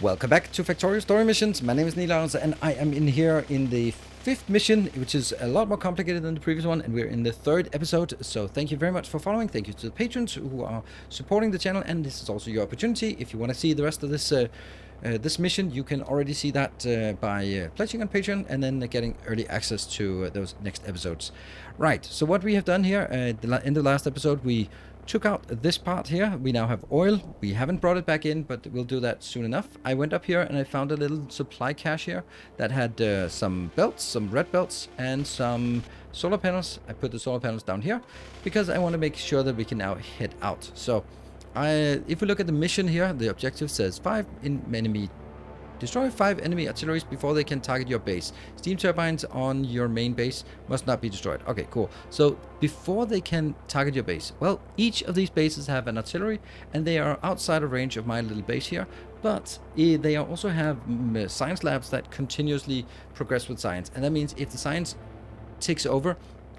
Welcome back to Factorio Story Missions. My name is Nilaus and I am in here in the 5th mission, which is a lot more complicated than the previous one, and we're in the 3rd episode. So thank you very much for following. Thank you to the patrons who are supporting the channel, and this is also your opportunity. If you want to see the rest of this this mission, you can already see that by pledging on Patreon and then getting early access to those next episodes. Right, so what we have done here, in the last episode, we took out this part here. We now have oil. We haven't brought it back in, but we'll do that soon enough. I went up here and I found a little supply cache here that had some belts, some red belts, and some solar panels. I put the solar panels down here because I want to make sure that we can now head out. So if we look at the mission here, the objective says destroy 5 enemy artilleries before they can target your base. Steam turbines on your main base must not be destroyed. Okay, cool. So before they can target your base, well, each of these bases have an artillery and they are outside of range of my little base here, but they also have science labs that continuously progress with science. And that means if the science takes over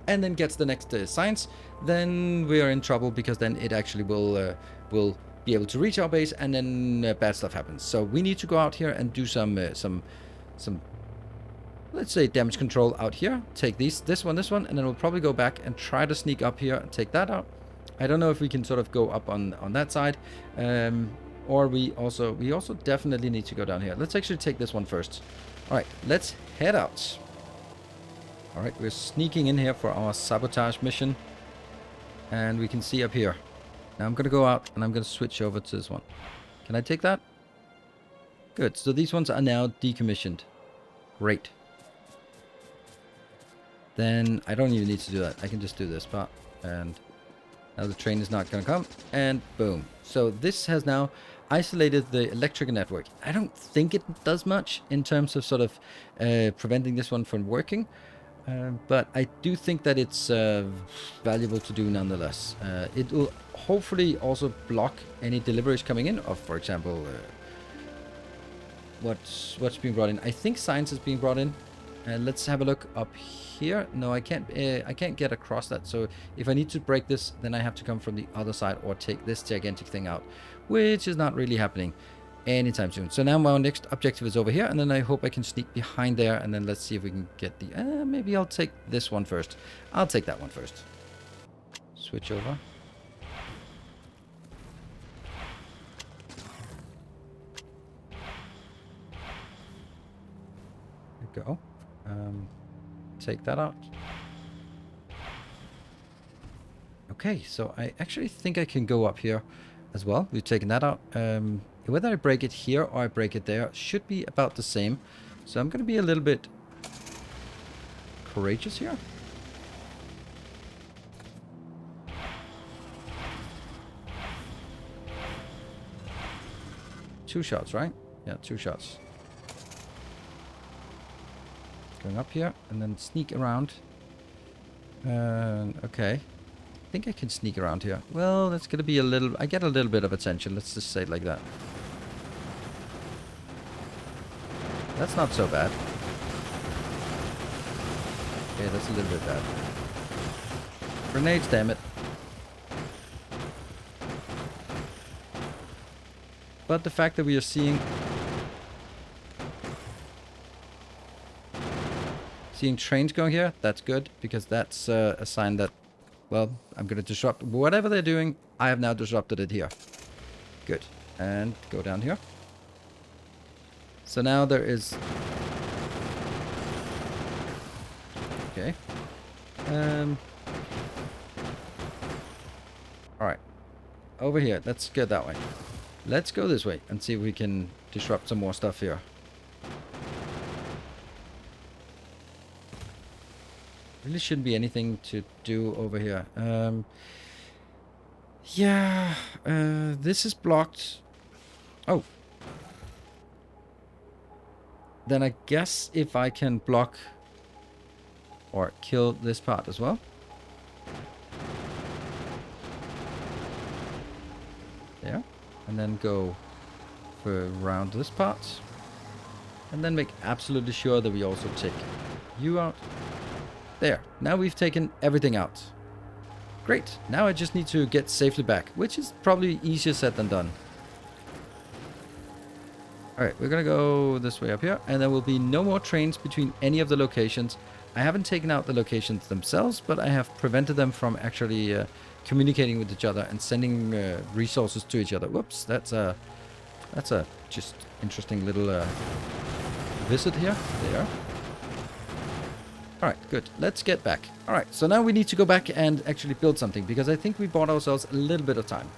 and then gets the next science, then we are in trouble, because then it actually will be able to reach our base, and then bad stuff happens. So we need to go out here and do some let's say damage control out here. Take this one, and then we'll probably go back and try to sneak up here and take that out. I don't know if we can sort of go up on that side, or we also definitely need to go down here. Let's actually take this one first. All right, let's head out. All right, we're sneaking in here for our sabotage mission, and we can see up here. Now I'm going to go out and I'm going to switch over to this one. Can I take that? Good. So these ones are now decommissioned. Great. Then I don't even need to do that. I can just do this part. And now the train is not going to come. And boom. So this has now isolated the electrical network. I don't think it does much in terms of sort of preventing this one from working. But I do think that it's valuable to do nonetheless. It will hopefully also block any deliveries coming in of, for example, what's being brought in. I think science is being brought in. Let's have a look up here. No, I can't get across that. So if I need to break this, then I have to come from the other side or take this gigantic thing out, which is not really happening anytime soon. So now my next objective is over here, and then I hope I can sneak behind there, and then let's see if we can get the maybe I'll take this one first. I'll take that one first. Switch over. There we go. Take that out. Okay, so I actually think I can go up here as well. We've taken that out. Whether I break it here or I break it there should be about the same. So I'm going to be a little bit courageous here. Two shots, right? Yeah, 2 shots. Going up here and then sneak around. Okay. I think I can sneak around here. Well, that's going to be a little... I get a little bit of attention. Let's just say it like that. That's not so bad. Okay, that's a little bit bad. Grenades, damn it. But the fact that we are seeing trains going here, that's good, because that's a sign that, well, I'm going to disrupt whatever they're doing. I have now disrupted it here. Good. And go down here. So now there is... Okay. Alright. Over here. Let's get that way. Let's go this way and see if we can disrupt some more stuff here. Really shouldn't be anything to do over here. Yeah. This is blocked. Oh. Then I guess if I can block or kill this part as well. There. And then go around this part. And then make absolutely sure that we also take you out. There. Now we've taken everything out. Great. Now I just need to get safely back, which is probably easier said than done. Alright, we're gonna go this way up here, and there will be no more trains between any of the locations. I haven't taken out the locations themselves, but I have prevented them from actually communicating with each other and sending resources to each other. Whoops, that's a just interesting little visit here. There. Alright, good. Let's get back. Alright, so now we need to go back and actually build something, because I think we bought ourselves a little bit of time.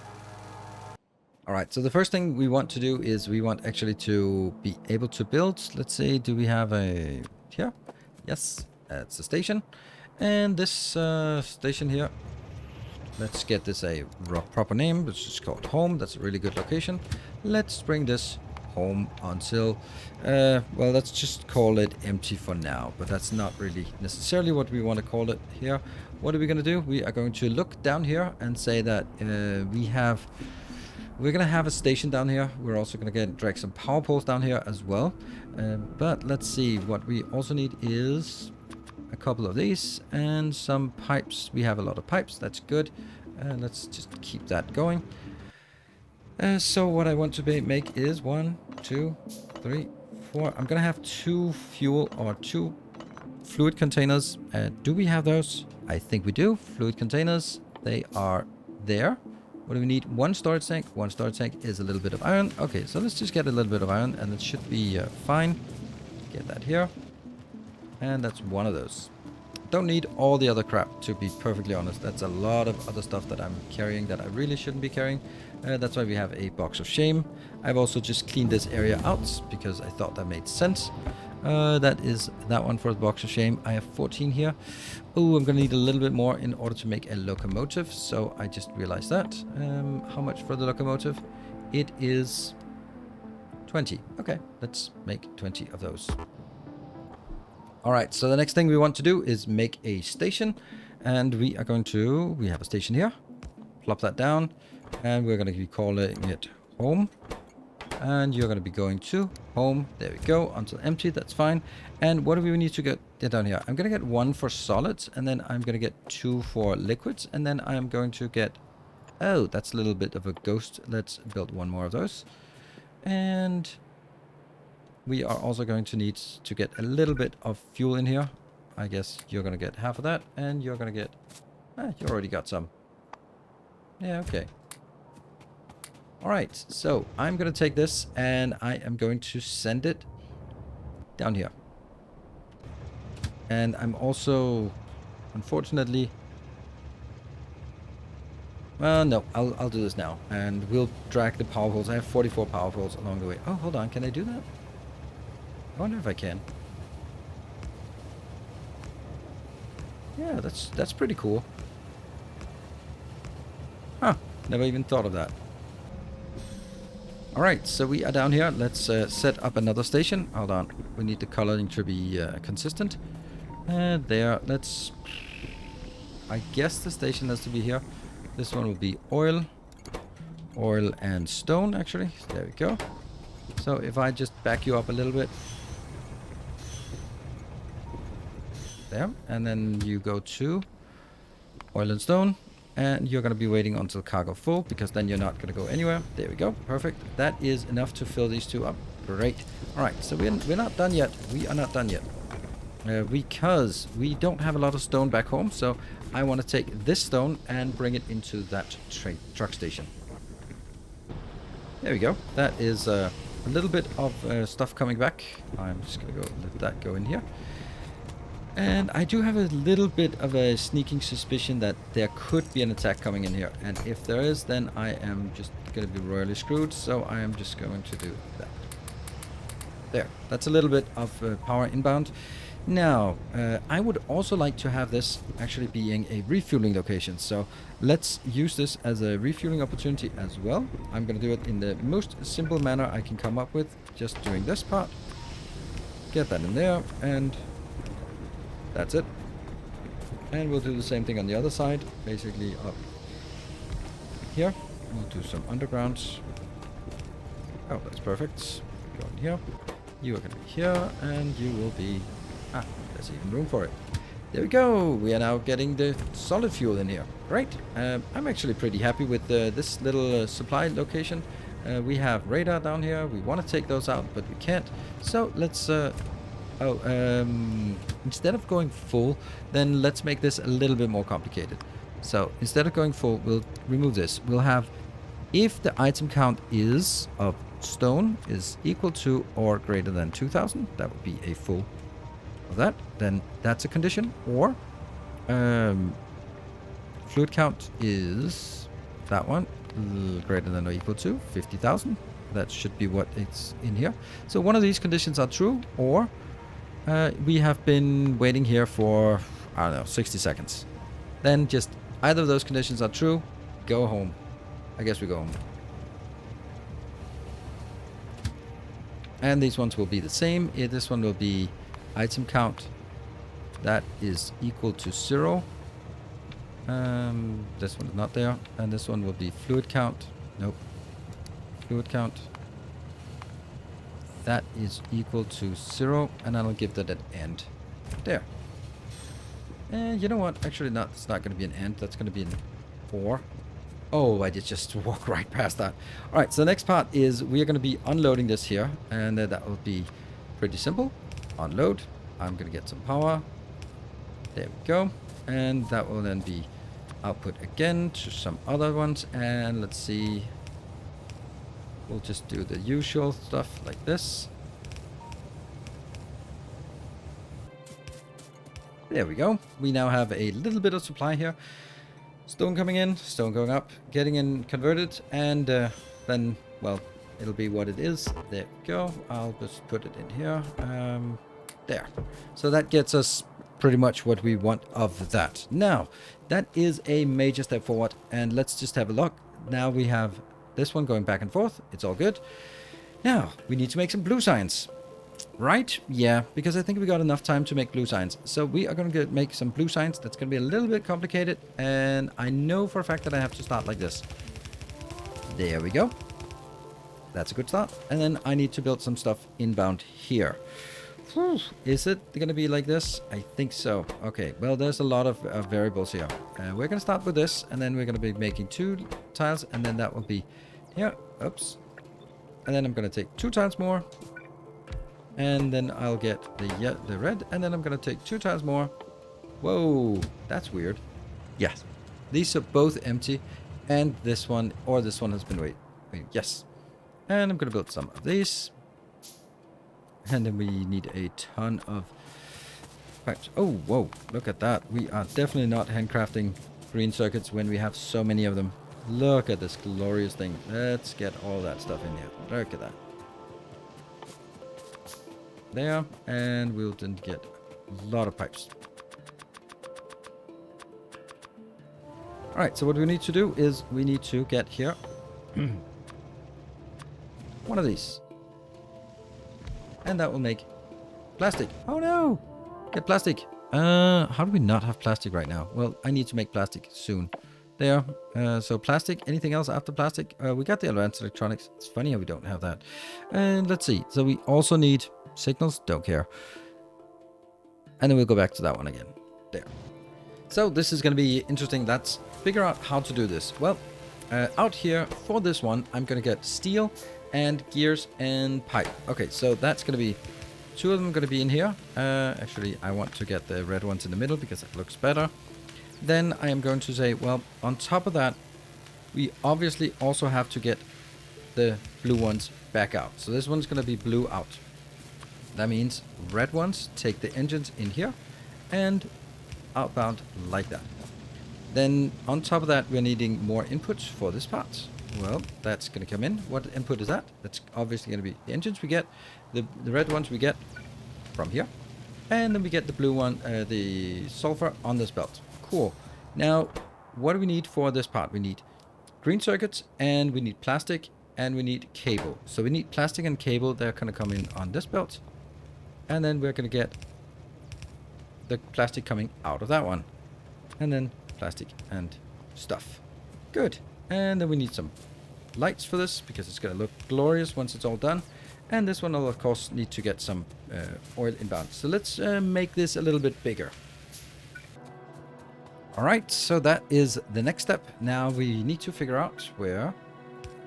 Alright, so the first thing we want to do is we want actually to be able to build. Let's see, do we have a... here? Yes, it's a station. And this station here, let's get this a proper name, which is called home. That's a really good location. Let's bring this home until... well, let's just call it empty for now. But that's not really necessarily what we want to call it here. What are we going to do? We are going to look down here and say that we're going to have a station down here. We're also going to drag some power poles down here as well. But let's see. What we also need is a couple of these and some pipes. We have a lot of pipes. That's good. Let's just keep that going. So what I want to make is 1, 2, 3, 4. I'm going to have 2 fuel or 2 fluid containers. Do we have those? I think we do. Fluid containers. They are there. What do we need? 1 storage tank. 1 storage tank is a little bit of iron. Okay, so let's just get a little bit of iron and it should be fine. Get that here. And that's 1 of those. Don't need all the other crap, to be perfectly honest. That's a lot of other stuff that I'm carrying that I really shouldn't be carrying. That's why we have a box of shame. I've also just cleaned this area out because I thought that made sense. That is that one for the box of shame. I have 14 here. Oh, I'm gonna need a little bit more in order to make a locomotive. So I just realized that. How much for the locomotive? It is 20. Okay, let's make 20 of those. Alright, so the next thing we want to do is make a station. And we are going to... we have a station here. Plop that down. And we're going to be calling it home. And you're going to be going to home. There we go. Until empty. That's fine. And what do we need to get down here? I'm going to get 1 for solids. And then I'm going to get 2 for liquids. And then I'm going to get... oh, that's a little bit of a ghost. Let's build 1 more of those. And... we are also going to need to get a little bit of fuel in here. I guess you're going to get half of that. And you're going to get... you already got some. Yeah, okay. Alright, so I'm going to take this and I am going to send it down here. And I'm also, unfortunately... well, no, I'll do this now. And we'll drag the power poles. I have 44 power poles along the way. Oh, hold on. Can I do that? I wonder if I can. Yeah, that's pretty cool. Huh, never even thought of that. Alright, so we are down here. Let's set up another station. Hold on, we need the coloring to be consistent. There, let's... I guess the station has to be here. This one will be oil. Oil and stone, actually. There we go. So if I just back you up a little bit. There, and then you go to oil and stone, and you're going to be waiting until cargo full, because then you're not going to go anywhere. There we go, perfect. That is enough to fill these 2 up. Great. All right, so we're not done yet. We are not done yet, because we don't have a lot of stone back home. So I want to take this stone and bring it into that truck station. There we go. That is a little bit of stuff coming back. I'm just going to go let that go in here. And I do have a little bit of a sneaking suspicion that there could be an attack coming in here. And if there is, then I am just going to be royally screwed. So I am just going to do that. There. That's a little bit of power inbound. Now, I would also like to have this actually being a refueling location. So let's use this as a refueling opportunity as well. I'm going to do it in the most simple manner I can come up with. Just doing this part. Get that in there. And... that's it. And we'll do the same thing on the other side. Basically up here. We'll do some undergrounds. Oh, that's perfect. Go in here. You are going to be here. And you will be... ah, there's even room for it. There we go. We are now getting the solid fuel in here. Great. I'm actually pretty happy with this little supply location. We have radar down here. We want to take those out, but we can't. So let's... instead of going full, then let's make this a little bit more complicated. So instead of going full, we'll remove this. We'll have, if the item count is of stone is equal to or greater than 2000, that would be a full of that, then that's a condition. Or fluid count is that one, greater than or equal to 50,000. That should be what it's in here. So one of these conditions are true, or we have been waiting here for, I don't know, 60 seconds. Then just either of those conditions are true, go home. I guess we go home. And these ones will be the same. This one will be item count. That is equal to 0. This one is not there. And this one will be fluid count. Nope. Fluid count. That is equal to 0. And I'll give that an end. There. And you know what? Actually, not. It's not going to be an end. That's going to be an or. Oh, I did just walk right past that. All right, so the next part is we are going to be unloading this here, and that will be pretty simple. Unload. I'm going to get some power. There we go. And that will then be output again to some other ones. And let's see. We'll just do the usual stuff like this. There we go. We now have a little bit of supply here. Stone coming in, stone going up, getting in converted, and then, well, it'll be what it is. There we go. I'll just put it in here. There. So that gets us pretty much what we want of that. Now, that is a major step forward, and let's just have a look. Now we have this one going back and forth. It's all good. Now, we need to make some blue signs. Right? Yeah, because I think we got enough time to make blue signs. So we are going to make some blue signs. That's going to be a little bit complicated. And I know for a fact that I have to start like this. There we go. That's a good start. And then I need to build some stuff inbound here. Is it going to be like this? I think so. Okay, well, there's a lot of variables here. We're going to start with this. And then we're going to be making 2 tiles. And then that will be here. Oops. And then I'm going to take 2 tiles more. And then I'll get the red, and then I'm going to take 2 tiles more. Whoa, that's weird. Yes, these are both empty, and this one or this one has been wait. Yes, and I'm going to build some of these. And then we need a ton of pipes. Oh, whoa, look at that. We are definitely not handcrafting green circuits when we have so many of them. Look at this glorious thing. Let's get all that stuff in here. Look at that. There, and we'll then get a lot of pipes. Alright, so what we need to do is we need to get here one of these. And that will make plastic. Oh no! Get plastic. How do we not have plastic right now? Well, I need to make plastic soon. There. So plastic. Anything else after plastic? We got the advanced electronics. It's funny how we don't have that. And let's see. So we also need signals. Don't care. And then we'll go back to that one again. There. So this is going to be interesting. Let's figure out how to do this. Well, out here for this one, I'm going to get steel and gears and pipe. Okay, so that's going to be 2 of them going to be in here. Actually, I want to get the red ones in the middle because it looks better. Then I am going to say, well, on top of that, we obviously also have to get the blue ones back out. So this one's going to be blue out. That means red ones take the engines in here and outbound like that. Then on top of that, we're needing more inputs for this part. Well, that's going to come in. What input is that? That's obviously going to be the engines we get, the red ones we get from here. And then we get the blue one, the sulfur on this belt. Cool. Now, what do we need for this part? We need green circuits, and we need plastic, and we need cable. So we need plastic and cable. They're going to come in on this belt. And then we're going to get the plastic coming out of that one. And then plastic and stuff. Good. And then we need some lights for this, because it's going to look glorious once it's all done. And this one will, of course, need to get some oil inbound. So let's make this a little bit bigger. Alright, so that is the next step. Now we need to figure out where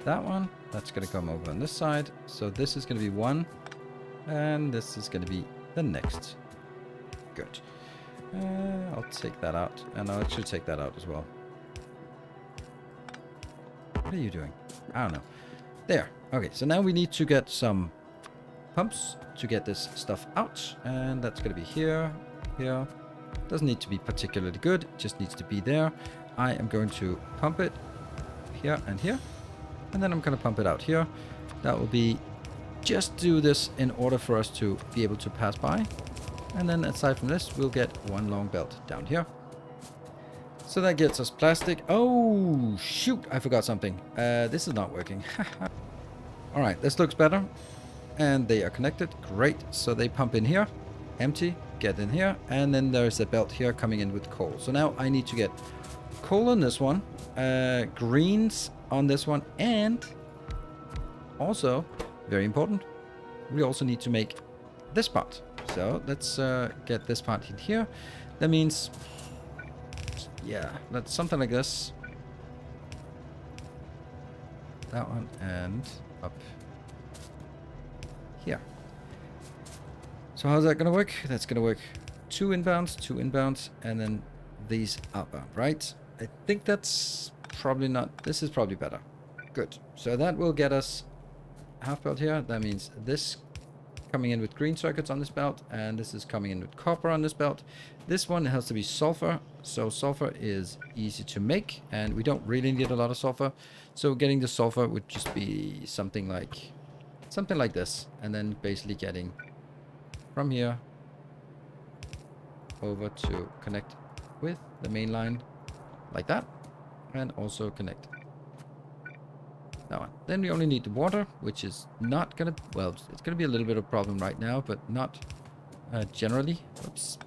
that one That's going to come over on this side. So this is going to be one. And this is going to be the next. Good. I'll take that out. And I should take that out as well. What are you doing? I don't know. There. Okay, so now we need to get some pumps to get this stuff out. And that's going to be here, here. Doesn't need to be particularly good. Just needs to be there. I am going to pump it here and here. And then I'm going to pump it out here. That will be... Just do this in order for us to be able to pass by. And then aside from this, we'll get one long belt down here. So that gets us plastic. Oh, shoot. I forgot something. This is not working. All right, this looks better. And they are connected. Great. So they pump in here. Empty. Get in here. And then there's a belt here coming in with coal. So now I need to get coal on this one. Greens on this one. And also, very important, we also need to make this part. So let's get this part in here. That means... Yeah, that's something like this. That one and up here. So how's that going to work? That's going to work 2 inbounds, and then these outbound, right? I think that's probably not... This is probably better. Good. So that will get us half belt here. That means this coming in with green circuits on this belt, and this is coming in with copper on this belt. This one has to be sulfur, so sulfur is easy to make, and we don't really need a lot of sulfur. So getting the sulfur would just be something like this, and then basically getting from here over to connect with the main line like that, and also connect that one. Then we only need the water, which is not gonna, well, it's gonna be a little bit of a problem right now, but not generally. Oops.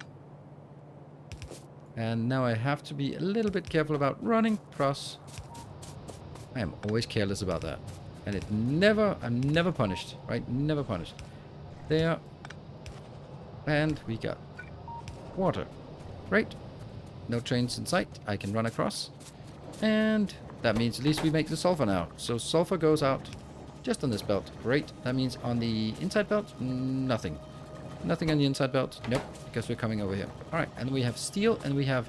And now I have to be a little bit careful about running across. I am always careless about that, and I'm never punished, right? Never punished. There, and we got water. Great. No trains in sight. I can run across, and that means at least we make the sulfur now. So sulfur goes out just on this belt. Great. That means on the inside belt, nothing. Nothing on the inside belt. Nope, because we're coming over here. All right, and we have steel, and we have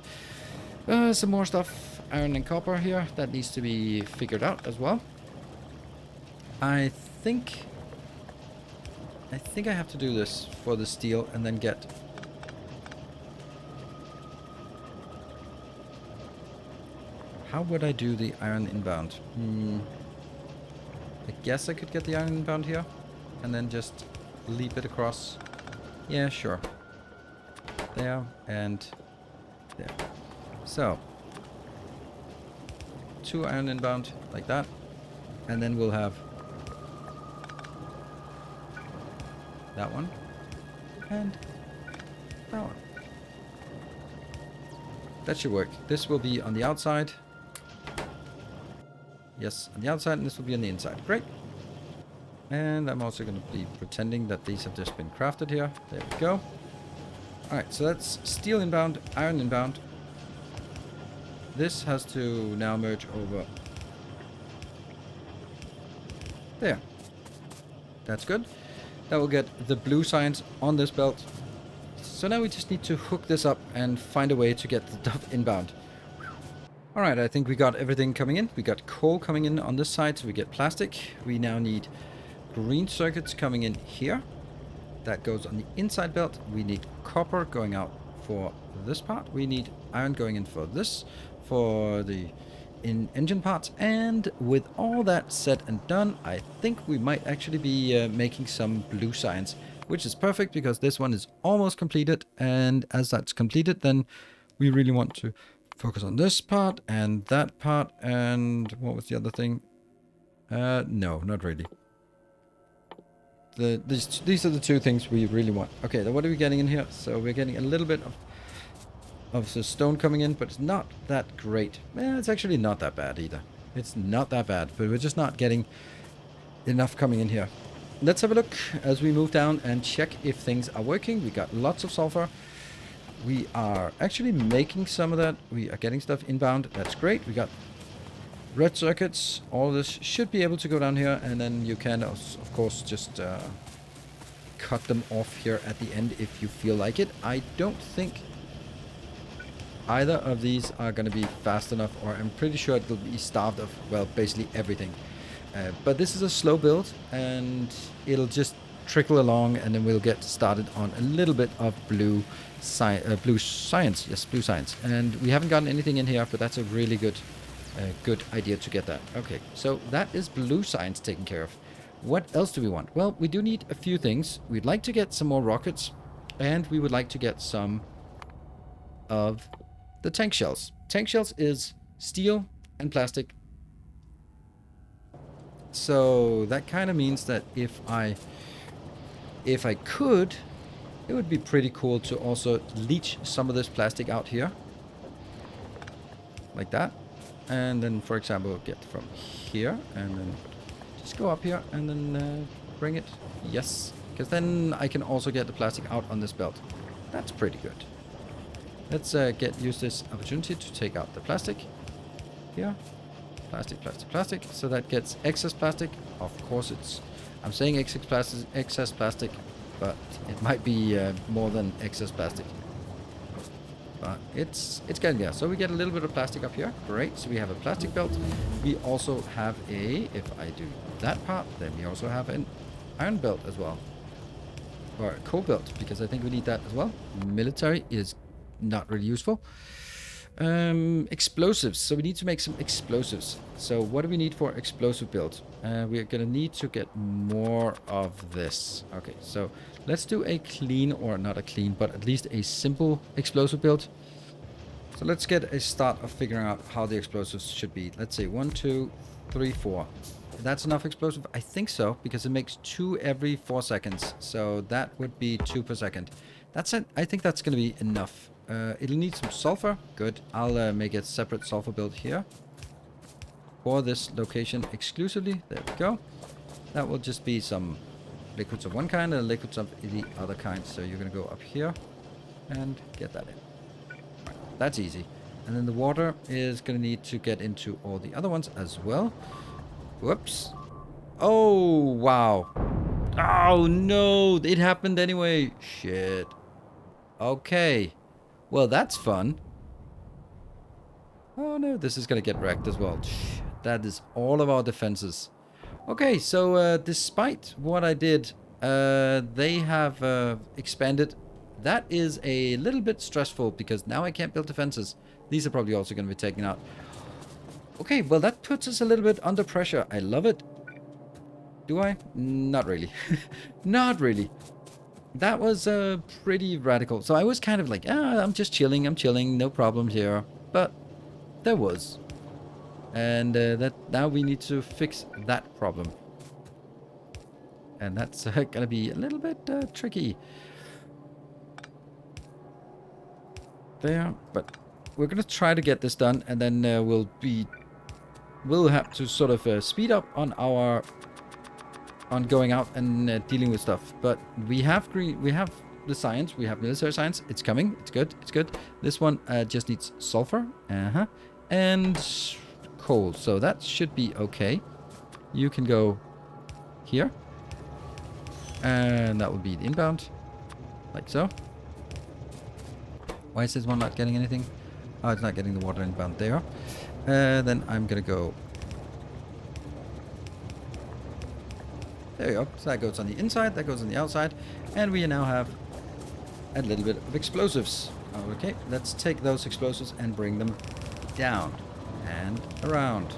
some more stuff, iron and copper here. That needs to be figured out as well. I think I have to do this for the steel and then get... How would I do the iron inbound? I guess I could get the iron inbound here and then just leap it across. Yeah, sure. There and there. So 2 iron inbound like that, and then we'll have that one and that one. That should work. This will be on the outside. Yes, on the outside, and this will be on the inside. Great. And I'm also going to be pretending that these have just been crafted here. There we go. Alright, so that's steel inbound, iron inbound. This has to now merge over there. That's good. That will get the blue signs on this belt. So now we just need to hook this up and find a way to get the stuff inbound. Alright, I think we got everything coming in. We got coal coming in on this side, so we get plastic. We now need green circuits coming in here. That goes on the inside belt. We need copper going out for this part. We need iron going in for this, for the engine parts. And with all that said and done, I think we might actually be making some blue signs, which is perfect because this one is almost completed. And as that's completed, then we really want to focus on this part and that part. And what was the other thing? No, not really. These are the 2 things we really want. Okay, then what are we getting in here? So we're getting a little bit of the stone coming in, but it's not that great. It's actually not that bad either. It's not that bad, but we're just not getting enough coming in here. Let's have a look as we move down and check if things are working. We got lots of sulfur. We are actually making some of that. We are getting stuff inbound. That's great. We got red circuits. All this should be able to go down here, and then you can, of course, just cut them off here at the end if you feel like it. I don't think either of these are going to be fast enough, or I'm pretty sure it will be starved of, well, basically everything. But this is a slow build, and it'll just trickle along, and then we'll get started on a little bit of blue science. Yes, blue science. And we haven't gotten anything in here, but that's a really good idea to get that. Okay, so that is blue science taken care of. What else do we want? Well, we do need a few things. We'd like to get some more rockets, and we would like to get some of the tank shells. Tank shells is steel and plastic. So that kind of means that if I could, it would be pretty cool to also leach some of this plastic out here. Like that. And then, for example, get from here and then just go up here and then bring it. Yes. Because then I can also get the plastic out on this belt. That's pretty good. Let's use this opportunity to take out the plastic here. Plastic, plastic, plastic. So that gets excess plastic. Of course, I'm saying excess plastic, but it might be more than excess plastic. But it's getting there. So we get a little bit of plastic up here. Great. So we have a plastic belt. We also have if I do that part, then we also have an iron belt as well. Or a coal belt, because I think we need that as well. Military is not really useful. Explosives. So we need to make some explosives. So what do we need for explosive build? We're gonna need to get more of this. Okay, so let's do a clean, or not a clean, but at least a simple explosive build. So let's get a start of figuring out how the explosives should be. Let's say 1, 2, 3, 4. That's enough explosive? I think so, because it makes 2 every 4 seconds. So that would be 2 per second. That's it. I think that's gonna be enough. It'll need some sulfur. Good. I'll make a separate sulfur build here for this location exclusively. There we go. That will just be some liquids of one kind and liquids of the other kind. So you're going to go up here and get that in. Right. That's easy. And then the water is going to need to get into all the other ones as well. Whoops. Oh, wow. Oh, no. It happened anyway. Shit. Okay. Well, that's fun. Oh no, this is gonna get wrecked as well. That is all of our defenses. Okay, so despite what I did, they have expanded. That is a little bit stressful, because now I can't build defenses. These are probably also going to be taken out. Okay, well that puts us a little bit under pressure. I love it. Do I? Not really. Not really. That was pretty radical. So I was kind of like, I'm just chilling, no problem here. But there was. And that now we need to fix that problem. And that's going to be a little bit tricky. There, but we're going to try to get this done, and then we'll have to sort of speed up on our going out and dealing with stuff. But we have the science, we have military science. It's coming. It's good. It's good. This one just needs sulfur, and coal. So that should be okay. You can go here, and that will be the inbound, like so. Why is this one not getting anything? Oh, it's not getting the water inbound there. Then I'm gonna go. There we go. So that goes on the inside, that goes on the outside, and we now have a little bit of explosives. Okay, let's take those explosives and bring them down and around.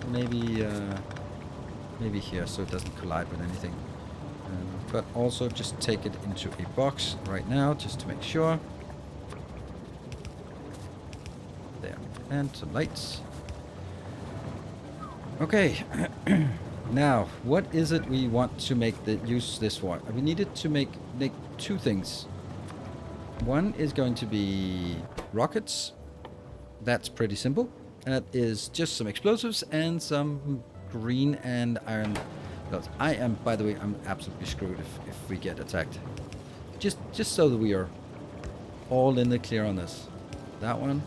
Maybe here, so it doesn't collide with anything. But also just take it into a box right now, just to make sure. There, and some lights. Okay. Now, what is it we want to use this for? We needed to make 2 things. One is going to be rockets. That's pretty simple. That is just some explosives and some green and iron belts. By the way, I'm absolutely screwed if we get attacked. Just so that we are all in the clear on this. That one.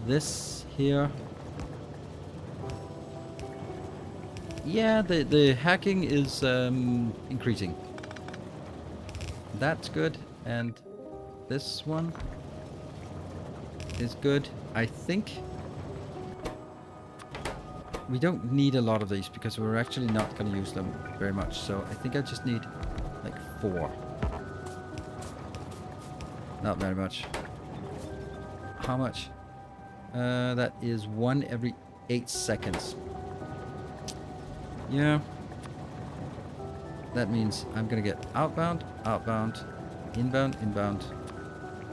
This here. Yeah, the hacking is increasing. That's good. And this one is good. I think we don't need a lot of these because we're actually not going to use them very much. So I think I just need like 4. Not very much. How much? That is 1 every 8 seconds. Yeah. That means I'm gonna get outbound, outbound, inbound, inbound,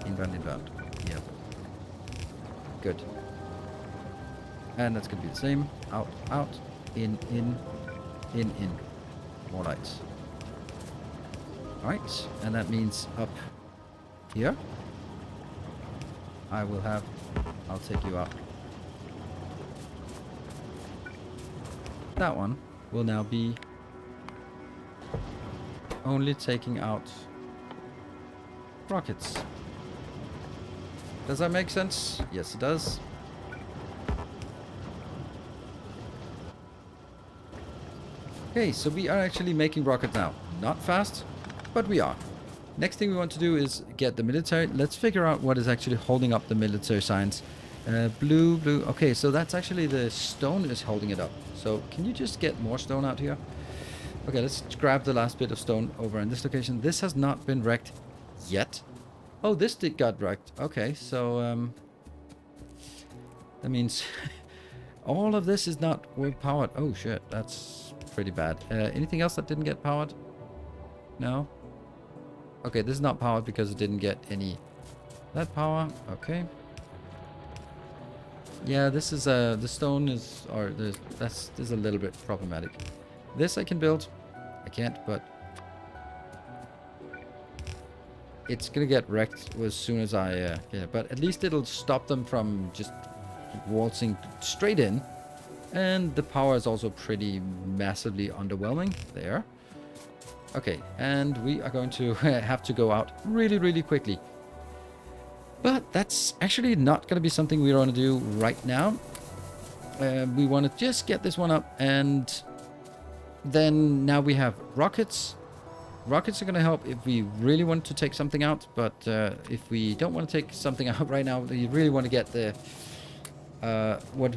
inbound, inbound. Yep. Good. And that's gonna be the same. Out, out, in, in, in, in. More lights. Alright, and that means up here. I'll take you out. That one will now be only taking out rockets. Does that make sense? Yes, it does. Okay, so we are actually making rockets now. Not fast, but we are. Next thing we want to do is get the military. Let's figure out what is actually holding up the military signs. Blue, blue. Okay, so that's actually the stone is holding it up. So can you just get more stone out here? Okay, let's grab the last bit of stone over in this location. This has not been wrecked yet. Oh, this got wrecked. Okay, so that means all of this is not powered. Oh shit, that's pretty bad. Anything else that didn't get powered? No. Okay, this is not powered because it didn't get any that power. Okay. Yeah, this is the stone is, or this is a little bit problematic. This I can build. I can't, but it's gonna get wrecked as soon as I get it. But at least it'll stop them from just waltzing straight in. And the power is also pretty massively underwhelming there. Okay, and we are going to have to go out really, really quickly. But that's actually not going to be something we want to do right now. We want to just get this one up, and then now we have rockets. Rockets are going to help if we really want to take something out, but if we don't want to take something out right now, we really want to get the what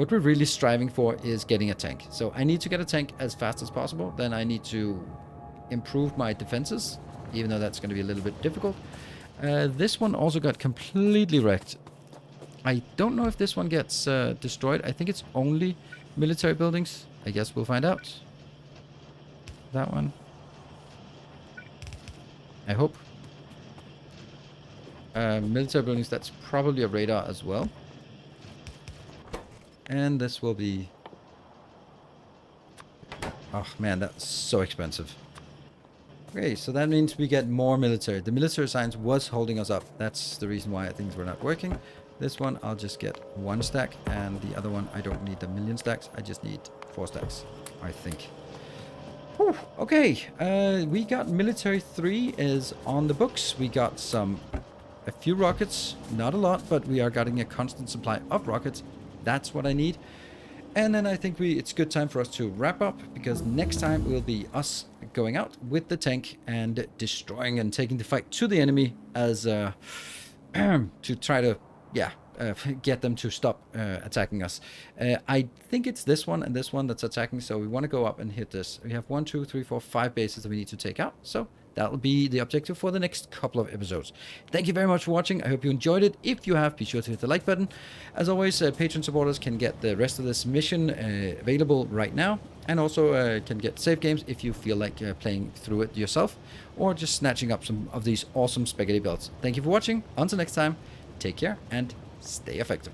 we're really striving for is getting a tank. So I need to get a tank as fast as possible. Then I need to improve my defenses, even though that's going to be a little bit difficult. This one also got completely wrecked. I don't know if this one gets destroyed. I think it's only military buildings. I guess we'll find out. That one. I hope. Military buildings, that's probably a radar as well. And this will be... Oh man, that's so expensive. Okay, so that means we get more military. The military science was holding us up. That's the reason why things were not working. This one, I'll just get 1 stack. And the other one, I don't need a million stacks. I just need 4 stacks, I think. Whew, okay, we got military 3 is on the books. We got a few rockets. Not a lot, but we are getting a constant supply of rockets. That's what I need. And then I think it's good time for us to wrap up, because next time will be us going out with the tank and destroying and taking the fight to the enemy as to try to get them to stop attacking us. I think it's this one and this one that's attacking, so we want to go up and hit this. We have 1, 2, 3, 4, 5 bases that we need to take out, so that'll be the objective for the next couple of episodes. Thank you very much for watching. I hope you enjoyed it. If you have, be sure to hit the like button. As always, Patreon supporters can get the rest of this mission available right now, and also can get save games if you feel like playing through it yourself, or just snatching up some of these awesome spaghetti belts. Thank you for watching. Until next time, take care and stay effective.